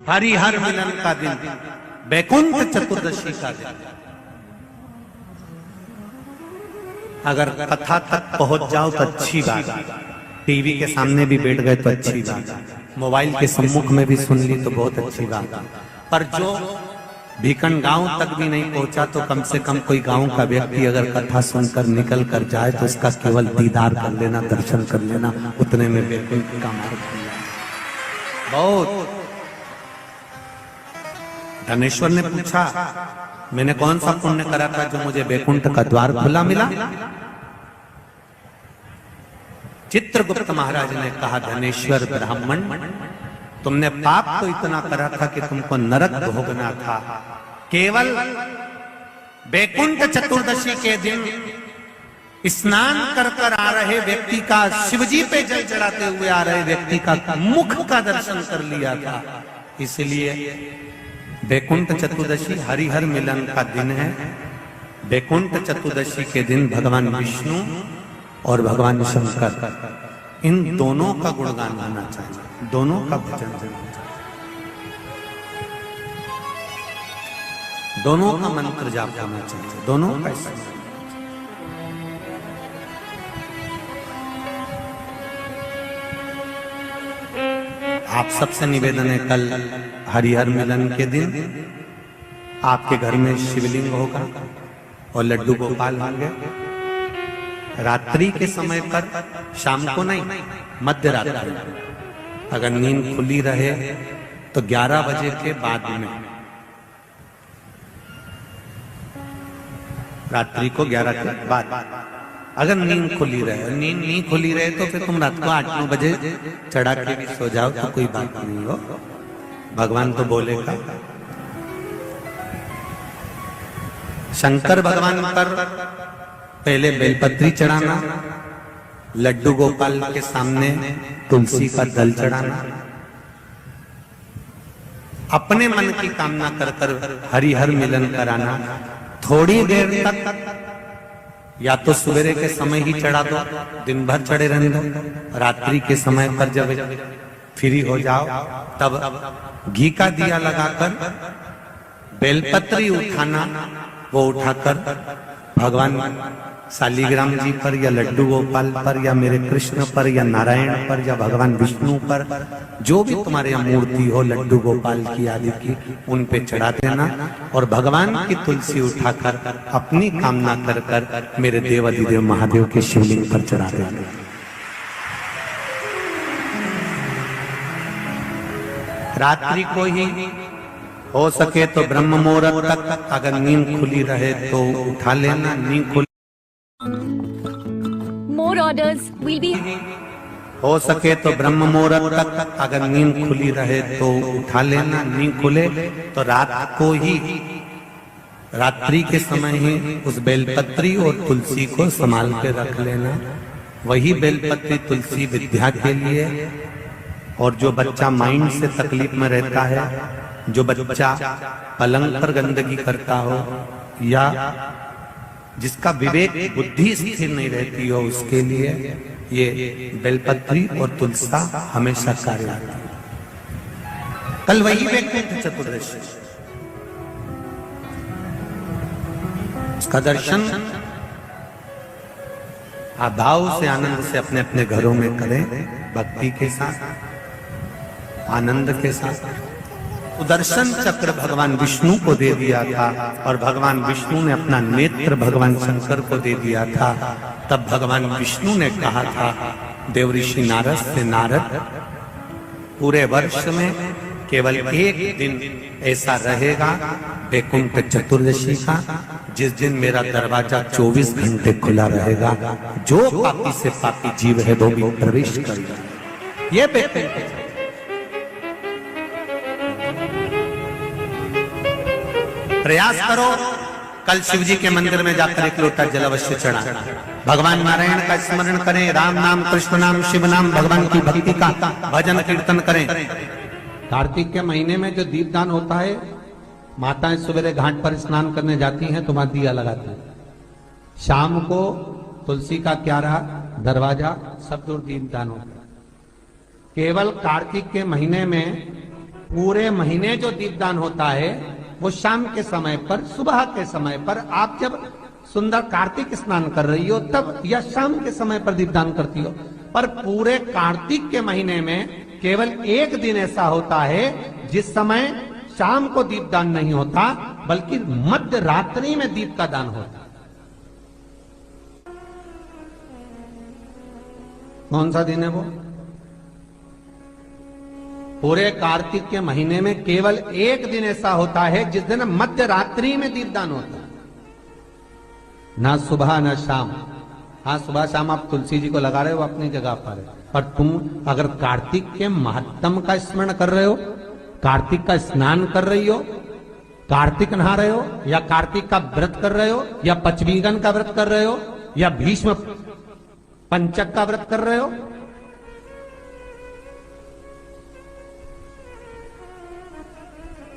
हरिहर मिलन का दिन, बैकुंठ चतुर्दशी का दिन। अगर कथा तक पहुंच जाओ तो अच्छी बात, टीवी के सामने भी बैठ गए तो अच्छी बात, मोबाइल के सम्मुख में भी सुन ली तो बहुत अच्छी बात। पर जो भीकन गांव तक भी नहीं पहुंचा तो कम से कम कोई गांव का व्यक्ति अगर कथा सुनकर निकल कर जाए तो उसका केवल दीदार कर लेना, दर्शन कर लेना, उतने में बैकुंठ का मार्ग खुल जाए। बहुत धनेश्वर ने पूछा, मैंने कौन सा पुण्य करा था जो मुझे बैकुंठ का द्वार खुला मिला? चित्रगुप्त महाराज ने कहा, धनेश्वर ब्राह्मण, तुमने पाप तो इतना करा था कि तुमको नरक भोगना था। केवल बैकुंठ चतुर्दशी के दिन स्नान कर कर आ रहे व्यक्ति का, शिवजी पे जल चढ़ाते हुए आ रहे व्यक्ति का मुख का दर्शन कर लिया था। इसलिए बैकुंठ चतुर्दशी हरिहर मिलन का दिन है। बैकुंठ चतुर्दशी के दिन भगवान विष्णु और भगवान शंकर, इन दोनों का गुणगान होना चाहिए, दोनों का भजन होना चाहिए, दोनों का मंत्र जाप होना चाहिए, दोनों का। आप सबसे निवेदन है, कल हरिहर मिलन के दिन आपके घर में शिवलिंग होगा और लड्डू गोपाल होंगे। रात्रि के समय पर, शाम को नहीं, मध्य रात्रि, अगर नींद खुली रहे तो 11 बजे के बाद में, रात्रि को 11 के बाद अगर नींद खुली रहे, नींद नहीं खुली रहे तो फिर तुम रात को 8-9 बजे चढ़ा के भी सो जाओ तो कोई बात नहीं हो, भगवान तो बोलेगा। शंकर भगवान पर पहले बेलपत्री चढ़ाना, लड्डू गोपाल के सामने तुलसी का दल चढ़ाना, अपने मन की कामना कर कर हरिहर मिलन कराना। थोड़ी देर तक या तो सवेरे के समय ही चढ़ा दो, दिन भर चढ़े रहने दो, रात्रि के समय पर जब फ्री हो जाओ तब घी का दिया लगाकर बेलपत्री उठाना, वो उठाकर भगवान शालिग्राम जी पर या लड्डू गोपाल पर या मेरे कृष्ण पर या नारायण पर या भगवान विष्णु पर, जो भी तुम्हारे यहाँ मूर्ति हो लड्डू गोपाल की आदि की, उन पे चढ़ा देना और भगवान की तुलसी उठाकर अपनी कामना कर कर मेरे देवाधिदेव महादेव के शिवलिंग पर चढ़ा देना। रात्रि को ही हो सके तो ब्रह्म मुहूर्त तक, अगर नींद खुली रहे तो उठा लेना, नींद खुली More orders will be. हो सके तो ब्रह्म मुहूर्त तक, अगर नींद खुली रहे तो उठा लेना, नींद खुले तो रात को ही, रात्रि के समय ही उस बेलपत्री और तुलसी को संभाल के रख लेना। वही बेलपत्री तुलसी विद्या के लिए, और जो बच्चा माइंड से तकलीफ में रहता है, जो बच्चा पलंग पर गंदगी करता हो या जिसका विवेक बुद्धि स्थिर नहीं रहती हो, उसके लिए ये बेलपत्री और तुलसा हमेशा कार्य आती है। कल वही बैकुंठ चतुर्दशी, उसका दर्शन आप भाव से, आनंद से अपने अपने घरों में करें, भक्ति के साथ, आनंद के साथ। सुदर्शन चक्र भगवान विष्णु को दे दिया था और भगवान विष्णु ने अपना नेत्र भगवान शंकर को दे दिया था। तब भगवान विष्णु ने कहा था देवऋषि नारद से, नारद, पूरे वर्ष में केवल एक दिन ऐसा रहेगा बैकुंठ चतुर्दशी का, जिस दिन मेरा दरवाजा 24 घंटे खुला रहेगा, जो पापी से पापी जीव है वो भी प्रवेश करेगा। ये बैकुंठ प्रयास करो, कल शिव जी के मंदिर में जाकर एक लोटा जल अवश्य चढ़ा, भगवान नारायण का स्मरण करें, राम नाम, कृष्ण नाम, शिव नाम, भगवान की भक्ति का भजन कीर्तन करें। कार्तिक के महीने में जो दीपदान होता है, माताएं सवेरे घाट पर स्नान करने जाती हैं तो वहां दिया लगाती हैं, शाम को तुलसी का क्यारा, दरवाजा, सब दूर दीपदान होता है। केवल कार्तिक के महीने में पूरे महीने जो दीपदान होता है वो शाम के समय पर, सुबह के समय पर, आप जब सुंदर कार्तिक स्नान कर रही हो तब, या शाम के समय पर दीपदान करती हो। पर पूरे कार्तिक के महीने में केवल एक दिन ऐसा होता है जिस समय शाम को दीपदान नहीं होता, बल्कि मध्य रात्रि में दीप का दान होता। कौन सा दिन है वो? पूरे कार्तिक के महीने में केवल एक दिन ऐसा होता है जिस दिन मध्य रात्रि में दीपदान होता है, ना सुबह ना शाम। हाँ, सुबह शाम आप तुलसी जी को लगा रहे हो अपनी जगह पर तुम अगर कार्तिक के महत्तम का स्मरण कर रहे हो, कार्तिक का स्नान कर रही हो, कार्तिक नहा रहे हो, या कार्तिक का व्रत कर रहे हो, या पचवीगन का व्रत कर रहे हो, या भीष्म पंचक का व्रत कर रहे हो,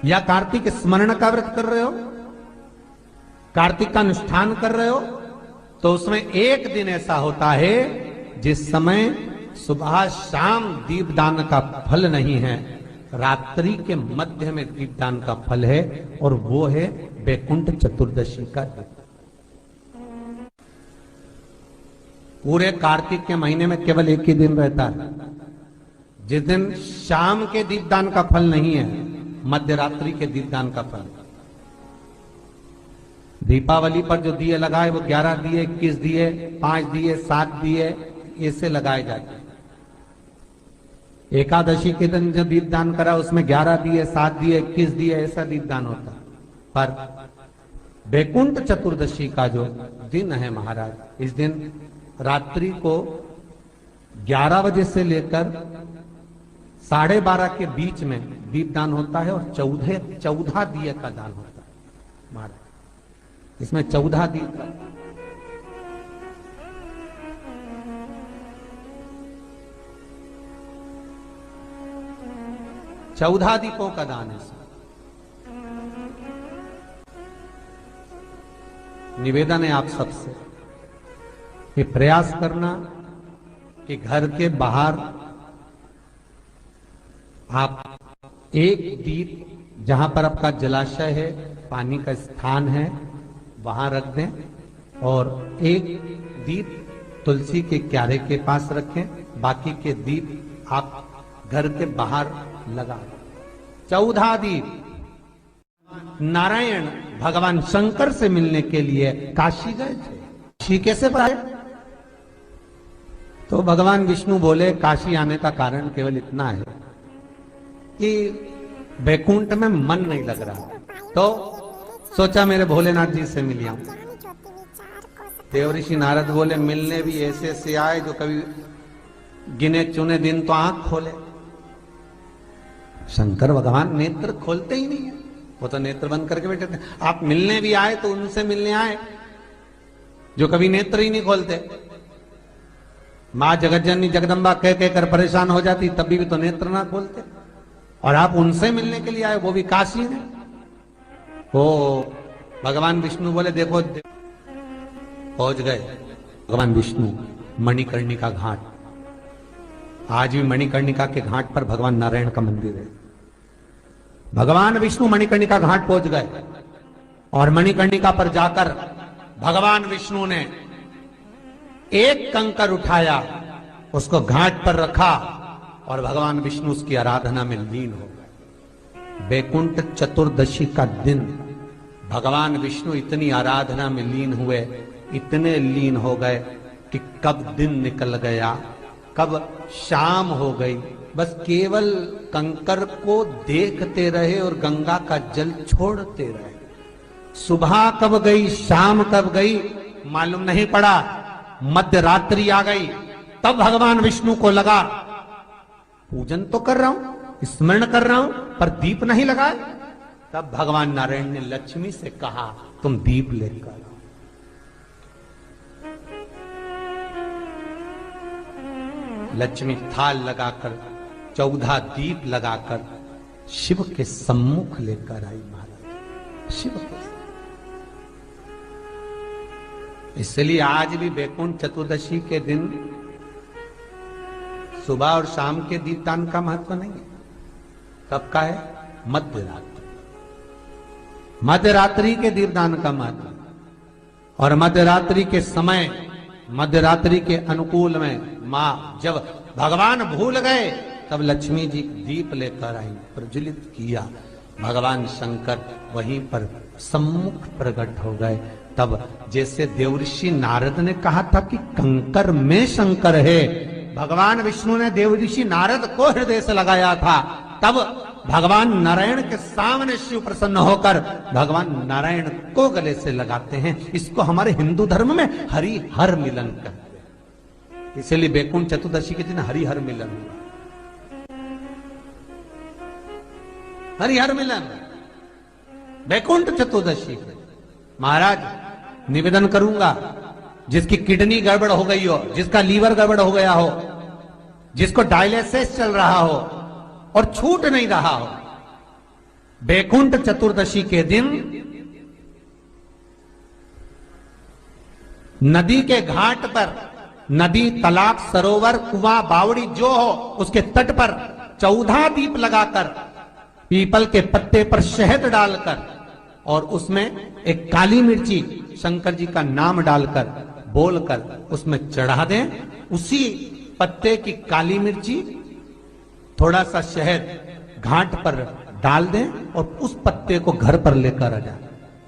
या कार्तिक स्मरण का व्रत कर रहे हो, कार्तिक का अनुष्ठान कर रहे हो, तो उसमें एक दिन ऐसा होता है जिस समय सुबह शाम दीपदान का फल नहीं है, रात्रि के मध्य में दीपदान का फल है, और वो है वैकुंठ चतुर्दशी का दिन। पूरे कार्तिक के महीने में केवल एक ही दिन रहता है जिस दिन शाम के दीपदान का फल नहीं है, मध्य रात्रि के दीपदान का फल। दीपावली पर जो दिए लगाए वो 11 दिए, 21 दिए, 5 दिए, 7 दिए, ऐसे लगाए जाते हैं। एकादशी के दिन जो दीपदान करा उसमें 11 दिए, 7 दिए, 21 दिए, ऐसा दीपदान होता। पर वैकुंठ चतुर्दशी का जो दिन है महाराज, इस दिन रात्रि को 11 बजे से लेकर 12:30 के बीच में दीपदान होता है, और 14 दिए का दान होता है महाराज। इसमें 14 दीप का, चौदह दीपों का दान है। निवेदन है आप सबसे कि प्रयास करना कि घर के बाहर आप एक दीप, जहां पर आपका जलाशय है, पानी का स्थान है, वहां रख दें, और एक दीप तुलसी के क्यारे के पास रखें, बाकी के दीप आप घर के बाहर लगा। 14 दीप। नारायण भगवान शंकर से मिलने के लिए काशी गए थे। काशी कैसे पाए? तो भगवान विष्णु बोले काशी आने का कारण केवल इतना है कि वैकुंठ में मन नहीं लग रहा, तो सोचा मेरे भोलेनाथ जी से मिल आऊं। देवऋषि नारद बोले मिलने भी ऐसे ऐसे आए जो कभी गिने चुने दिन तो आंख खोले। शंकर भगवान नेत्र खोलते ही नहीं है, वो तो नेत्र बंद करके बैठे थे। आप मिलने भी आए तो उनसे मिलने आए जो कभी नेत्र ही नहीं खोलते। मां जगतजननी जगदम्बा कह कहकर परेशान हो जाती, तभी भी तो नेत्र ना खोलते, और आप उनसे मिलने के लिए आए, वो भी काशी में। ओ भगवान विष्णु बोले देखो, पहुंच गए भगवान विष्णु मणिकर्णिका घाट। आज भी मणिकर्णिका के घाट पर भगवान नारायण का मंदिर है। भगवान विष्णु मणिकर्णिका घाट पहुंच गए, और मणिकर्णिका पर जाकर भगवान विष्णु ने एक कंकर उठाया, उसको घाट पर रखा, और भगवान विष्णु उसकी आराधना में लीन हो गए। वैकुंठ चतुर्दशी का दिन भगवान विष्णु इतनी आराधना में लीन हुए, इतने लीन हो गए कि कब दिन निकल गया, कब शाम हो गई, बस केवल कंकर को देखते रहे और गंगा का जल छोड़ते रहे। सुबह कब गई, शाम कब गई, मालूम नहीं पड़ा। मध्य रात्रि आ गई, तब भगवान विष्णु को लगा पूजन तो कर रहा हूं, स्मरण कर रहा हूं, पर दीप नहीं लगाए। तब भगवान नारायण ने लक्ष्मी से कहा तुम दीप लेकर आओ। लक्ष्मी थाल लगाकर 14 दीप लगाकर शिव के सम्मुख लेकर आई महाराज। शिव के, इसलिए आज भी वैकुंठ चतुर्दशी के दिन सुबह और शाम के दीपदान का महत्व नहीं है। कब का है? मध्य रात्रि। मध्य रात्रि के दीपदान का महत्व, और मध्य रात्रि के समय, मध्य रात्रि के अनुकूल में मां जब भगवान भूल गए तब लक्ष्मी जी दीप लेकर आई, प्रज्वलित किया। भगवान शंकर वहीं पर सम्मुख प्रकट हो गए। तब जैसे देवऋषि नारद ने कहा था कि कंकर में शंकर है, भगवान विष्णु ने देवऋषि नारद को हृदय से लगाया था, तब भगवान नारायण के सामने शिव प्रसन्न होकर भगवान नारायण को गले से लगाते हैं। इसको हमारे हिंदू धर्म में हरि हर मिलन कहते हैं। इसलिए बैकुंठ चतुर्दशी के दिन हरि हर मिलन हुआ। हरि हर मिलन बैकुंठ चतुर्दशी। महाराज निवेदन करूंगा, जिसकी किडनी गड़बड़ हो गई हो, जिसका लीवर गड़बड़ हो गया हो, जिसको डायलिसिस चल रहा हो और छूट नहीं रहा हो, बैकुंठ चतुर्दशी के दिन नदी के घाट पर, नदी, तालाब, सरोवर, कुआं, बावड़ी जो हो, उसके तट पर 14 दीप लगाकर, पीपल के पत्ते पर शहद डालकर और उसमें एक काली मिर्ची शंकर जी का नाम डालकर बोलकर उसमें चढ़ा दें। उसी पत्ते की काली मिर्ची, थोड़ा सा शहद घाट पर डाल दें और उस पत्ते को घर पर लेकर आ जाए।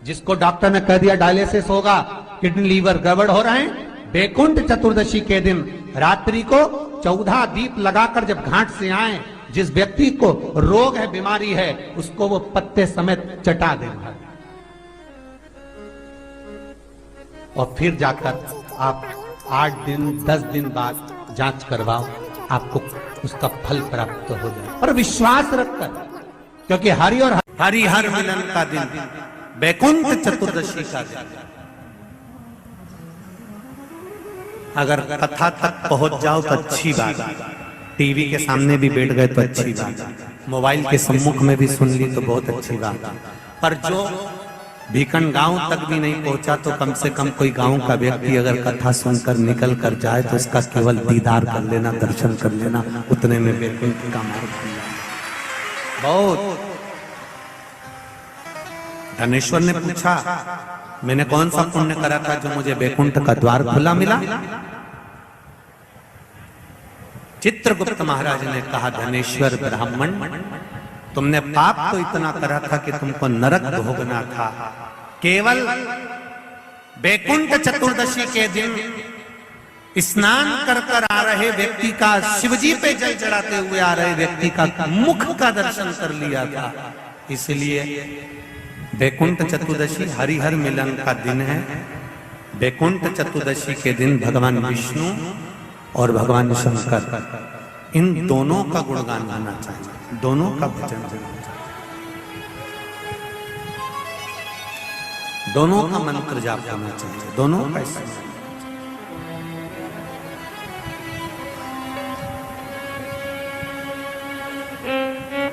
जिसको डॉक्टर ने कह दिया डायलिसिस होगा, किडनी लीवर गड़बड़ हो रहे हैं, बैकुंठ चतुर्दशी के दिन रात्रि को 14 दीप लगाकर जब घाट से आए, जिस व्यक्ति को रोग है, बीमारी है, उसको वो पत्ते समेत चटा देगा और फिर जाकर आप 8 दिन 10 दिन बाद जांच करवाओ, आपको उसका फल प्राप्त हो जाए। और विश्वास रखकर, क्योंकि हरि और हरि हर मिलन का दिन बैकुंठ चतुर्दशी का दिन। अगर कथा तक पहुंच जाओ तो अच्छी बात, टीवी के सामने भी बैठ गए तो अच्छी बात, मोबाइल के सम्मुख में भी सुन ली तो बहुत अच्छी बात। पर जो भीकन गांव तक भी नहीं पहुंचा तो कम से कम कोई गांव का व्यक्ति अगर कथा सुनकर निकल कर जाए तो उसका केवल दीदार कर लेना, दर्शन कर लेना, उतने में बैकुंठ का मार्ग खुल जाए। बहुत। धनेश्वर ने पूछा, मैंने कौन सा पुण्य करा था जो मुझे बैकुंठ का द्वार खुला मिला? चित्रगुप्त महाराज ने कहा, धनेश्वर ब्राह्मण, तुमने पाप तो इतना करा था कि तुमको नरक भोगना था। केवल बैकुंठ चतुर्दशी के दिन स्नान कर कर आ रहे व्यक्ति का, शिवजी पे जल चढ़ाते हुए आ रहे व्यक्ति का मुख का दर्शन कर लिया था। इसलिए बैकुंठ चतुर्दशी हरिहर मिलन का दिन है। बैकुंठ चतुर्दशी के दिन भगवान विष्णु और भगवान शंकर, इन दोनों का गुणगान होना चाहिए, दोनों का भजन होना चाहिए, दोनों का मंत्र जाप होना चाहिए, दोनों का स्मरण।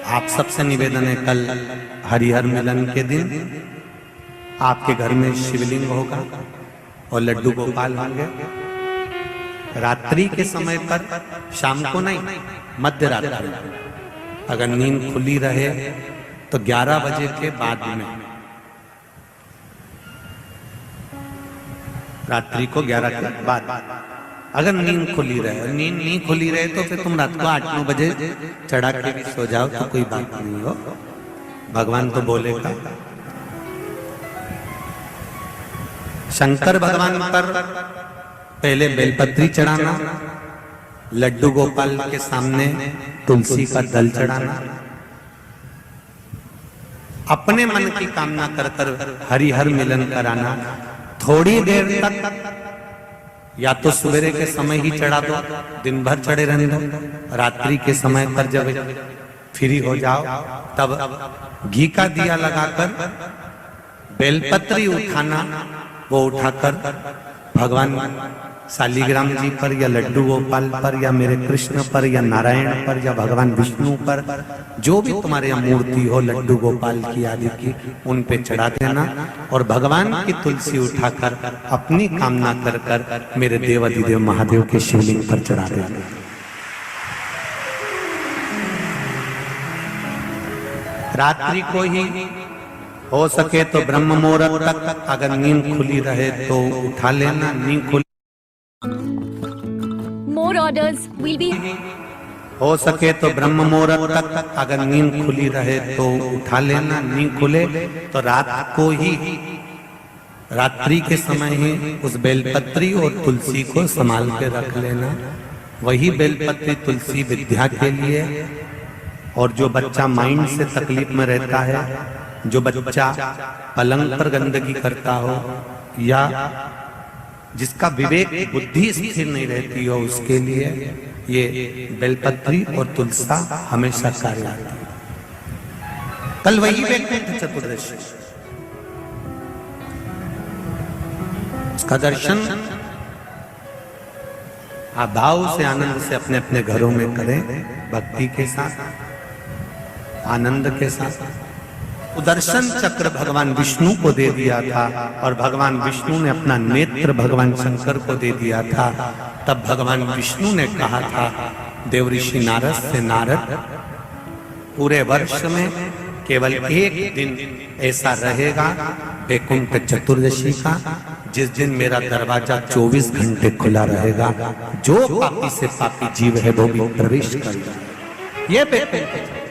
आप सबसे निवेदन है, कल हरिहर मिलन के दिन आपके घर में शिवलिंग होगा और लड्डू गोपाल होंगे। रात्रि के समय पर, शाम को नहीं, मध्य रात्रि, अगर नींद खुली रहे तो 11 बजे के बाद में, रात्रि को 11 के बाद अगर नींद खुली रहे, नींद नहीं खुली रहे तो फिर तुम रात को 8-9 बजे चढ़ा के भी सो जाओ तो कोई बात नहीं हो, भगवान तो बोलेगा। शंकर भगवान पर पहले बेलपत्री चढ़ाना, लड्डू गोपाल के सामने तुलसी का दल चढ़ाना, अपने मन की कामना कर कर हरिहर मिलन कराना। थोड़ी देर तक या तो सवेरे के समय ही चढ़ा दो, दिन भर चढ़े रहने दो, रात्रि के समय पर जब फ्री हो जाओ तब घी का दिया लगाकर बेलपत्री उठाना, वो उठाकर भगवान शालिग्राम जी पर या लड्डू गोपाल पर या मेरे कृष्ण पर या नारायण पर या भगवान विष्णु पर, जो भी तुम्हारे यहाँ मूर्ति हो लड्डू गोपाल की आदि की, उन पे चढ़ा देना और भगवान की तुलसी उठाकर अपनी कामना कर कर मेरे देव अधिदेव महादेव के शिवलिंग पर चढ़ा देना। रात्रि को ही हो सके तो ब्रह्म मुहूर्त तक, अगर नींद खुली रहे तो उठा लेना, नींद खुली More orders will be. हो सके तो ब्रह्म मुहूर्त तक, अगर नींद खुली रहे तो उठा लेना, नींद खुले तो रात को ही, रात्रि के समय ही उस बेलपत्री और तुलसी को संभाल के रख लेना। वही बेलपत्री तुलसी विद्या के लिए, और जो बच्चा माइंड से तकलीफ में रहता है, जो बच्चा पलंग पर गंदगी करता हो, या जिसका विवेक बुद्धि स्थिर नहीं रहती हो, उसके लिए ये बेलपत्री और तुलसा हमेशा कार्य आती है। कल वही वैकुंठ चतुर्दशी, उसका दर्शन आप भाव से आनंद से अपने अपने घरों में करें, भक्ति के साथ, आनंद के साथ। सुदर्शन चक्र भगवान विष्णु को दे दिया था, और भगवान विष्णु ने अपना नेत्र भगवान शंकर को दे दिया था। तब भगवान विष्णु ने कहा था देवऋषि नारद से, नारद पूरे वर्ष में केवल एक दिन ऐसा रहेगा वैकुंठ चतुर्दशी का, जिस दिन मेरा दरवाजा 24 घंटे खुला रहेगा, जो पापी से पापी जीव है वो भी प्रवेश करेगा। ये वैकुंठ